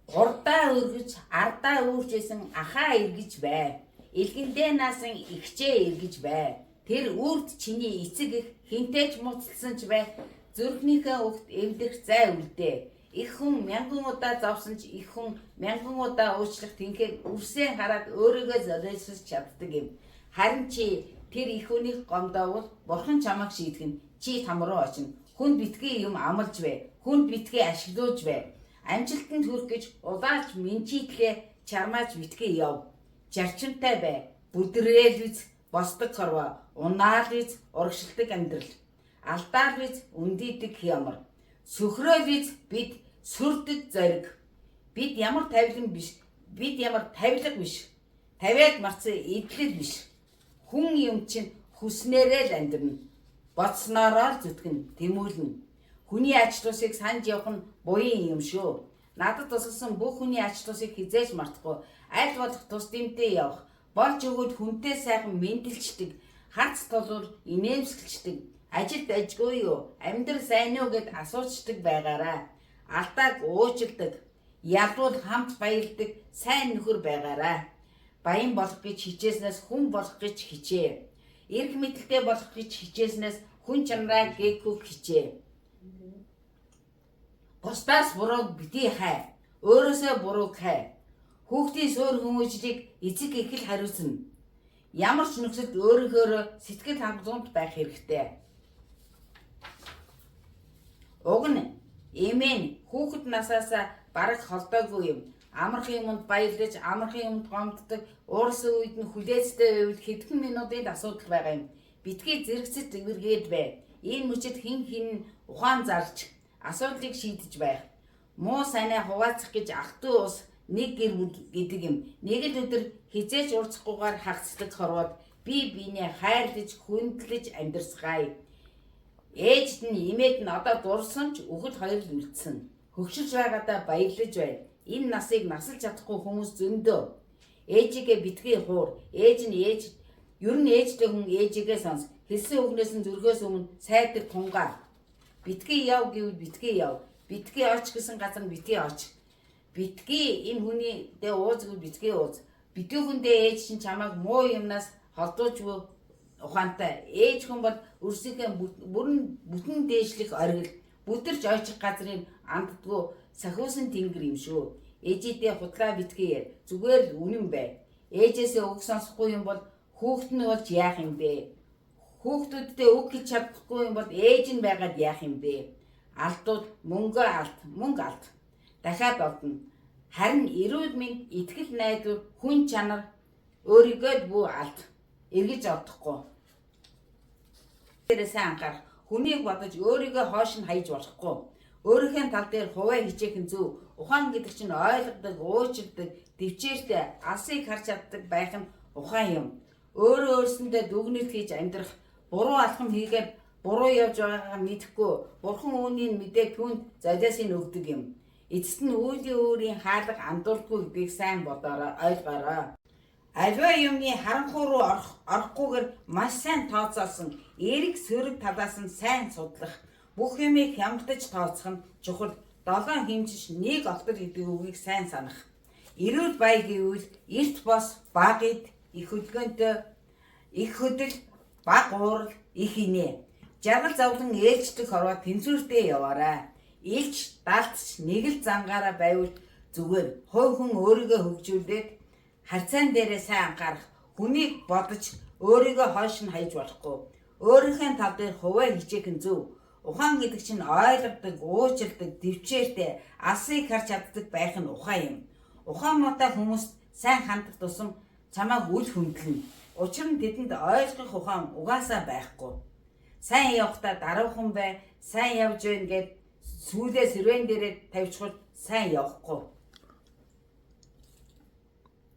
Гурдаа өргөж, ардаа үүрчээсэн ахаа эргэж бай. Илгэндээ наасан ихчээ эргэж бай. Тэр үрд чиний эцэг их хинтээж муцалсан ч бай. Зүрхнийхээ өгт эвдэх зай үлдээ. Их хүн мянган удаа зовсон ч их хүн мянган удаа уучлах тэнхээ үрсээ хараад өөрийгөө золиосож чаддаг юм. Харин чи тэр их хүнийг гомдоовол бурхан чамайг шийдгэн чи там руу очино. Хүнд битгий юм амлаж бай. Хүнд битгий ашиглуулж бай. Амжилтанд хүрэх гэж улаалж менчидлээ чармааж битгий яв. Жарчимтай бай. Бүдрээл биз босдог хорвоо. Унаал биз урагшилдаг амьдрал. Алдаал биз үндийдэг ямар. Сөхрөөл биз бид сүрдэг зориг. Бид ямар тавилан биш. Бид ямар тавилга биш. Тавиад марцсан идэлэл биш. Хүн юм чинь хүснээрээ л амьдрна. Боцноороо л зүтгэн тэмүүлнэ. Хүний ач тусыг санаж явах нь буян юм шүү. Надад тусалсан бүх хүний ач тусыг хизээж мартахгүй. Аль болох тус дэмтэй явах. Болж өгөөд хүнтэй сайхан мэндэлчдэг. Хац толуур инээмсэглэждэг. Ажилд ажгүй юу? Амьдрал сайн уу гэд асуучдаг байгаарай. Алдааг уужладаг. Ялвал хамт баярдаг сайн нөхөр байгаарай. Баян болох гэж хичээснээс хүн болох гэж хичээ. Эрх мэдэлтэй болох гэж хичээснээс хүн чанараа гээхүүх хичээ. Бусдаас бурууг битгий хай. Өөрөөсөө бурууг хай. Хүүхдийн суур хүмүүжлийг эцэг их л хариуцна. Ямар ч нөхцөлд өөрийнхөө сэтгэл хангамжтай байх хэрэгтэй. Уг нь эмээн хүүхэд насаасаа бараг холдоогүй юм. Амархан юмд баярлаж, амархан юмд гомддог, уурсан үед нь хүлээцтэй байвал хэдхэн минутын асуудал байгаа юм. Битгий зэрэгцэж эвэргээд бай. Энэ мөчөд хин ухаан зарж асуудлыг шийдэж байх. Муу сайнаа хуваалцах гэж ах トゥ ус нэг гэр бүл гэдэг юм. Нэг л өдөр хизээч уулзахгүйгээр хагцдаг хорвоод бие биенээ хайрлаж, хүндлэж амьдарсгая. Ээжд нь эмээд нь одоо дурсан ч үхэл хоёр л үлдсэн. Хөгшилж байгаадаа баярлаж байна. Энэ насыг насалж чадахгүй хүмүүс зөндөө. Ээжигээ битгий хуур. Ээж нь ээж. Ер нь ээжтэй хүн ээжигээ сонс. Хэлсэн үгнээс нь зөргөөс өмнө сайдаг тунгаа. Битгий яв гэвэл битгий яв. Битгий оч гэсэн газар нь битгий оч. Битгий энэ хүний дэ ууз гэвэл битгий ууз. Битгий хүндээ ээж чинь чамайг муу юмнаас холдуулж буй ухаантай. Ээж хүн бол өрсийнхээ бүтэн дээшлэх оргил. Бүдэрч ойчих газрын анддгүй сахиусан тэнгэр юм шүү. Ээжидээ худлаа битгий зүгээр л үнэн бай. Ээжээсээ үг сонсохгүй юм бол хүүхэд нь болж яах юм бэ? Хүүхдүүддээ үг хийж чадахгүй юм бол ээж нь байгаад яах юм бэ? Алдууд мөнгө алт. Дахиад олдно. Харин эрүүл мэнд итгэл найдвар хүн чанар өөрийгөө бүү алт. Эргэж авахгүй. Тэрээс анхаарах. Хүнийг бодож өөрийгөө хоош нь хаяж болохгүй. Өөрийнхөө тал дээр хуваа хичээх нь зөв. Ухаан гэдэг чинь ойлгодог, уучирдаг, төвчээртэй алсыг харж чаддаг байх нь ухаан юм. Өөрөө өөрсөндөө дүгнэлт хийж амьдрах, буруу алхам хийгээд буруу явж байгаагаа мэдэхгүй, бурхан үүнийг мэдээг түнд золиосыг өгдөг юм. Эцэст нь үүлийн өөрийн хаалга андуулгүй гэдгийг сайн бодоорой, ойлгоорой. Аливаа юмны харанхуй руу орохгүйгээр маш сайн тооцоолсон, эерэг сөрөг талаас нь сайн судлах, бүх юмыг хямдаж тооцох нь чухал. 7 хэмжиж нэг огтол гэдэг үгийг сайн санах. Эрүүл бай гэвэл эрт бос, баг эд, их хөдөлгөөнтэй, их хөдөл, баг уурал, их инээ. Жаргал завлан ээлждэг хорвоо тэнцвэртэй яваарай. Илч далдч нэг л зангаараа байвал зүгээр. Хувь хүн өөрийгөө хөгжүүлээд харьцаан дээрээ сайн анхаарах. Хүнийг бодож өөрийгөө хойш нь хаяж болохгүй. Өөрийнхөө тал дээр хуваа хичээх нь зөв. Ухаан гэдэг чинь ойлгодог, уучирдаг, төвчээртэй, алсыг харж чаддаг байх нь ухаан юм. Ухаан муутай хүмүүст сайн хандах тусам чамайг үл хөндлөнө. Учир нь тэдэнд ойлгох ухаан угаасаа байхгүй. Сайн явахдаа даруухан бай, сайн явж байна гэд сүүлээ сэрвэн дээрээ тавьчихвал сайн явахгүй.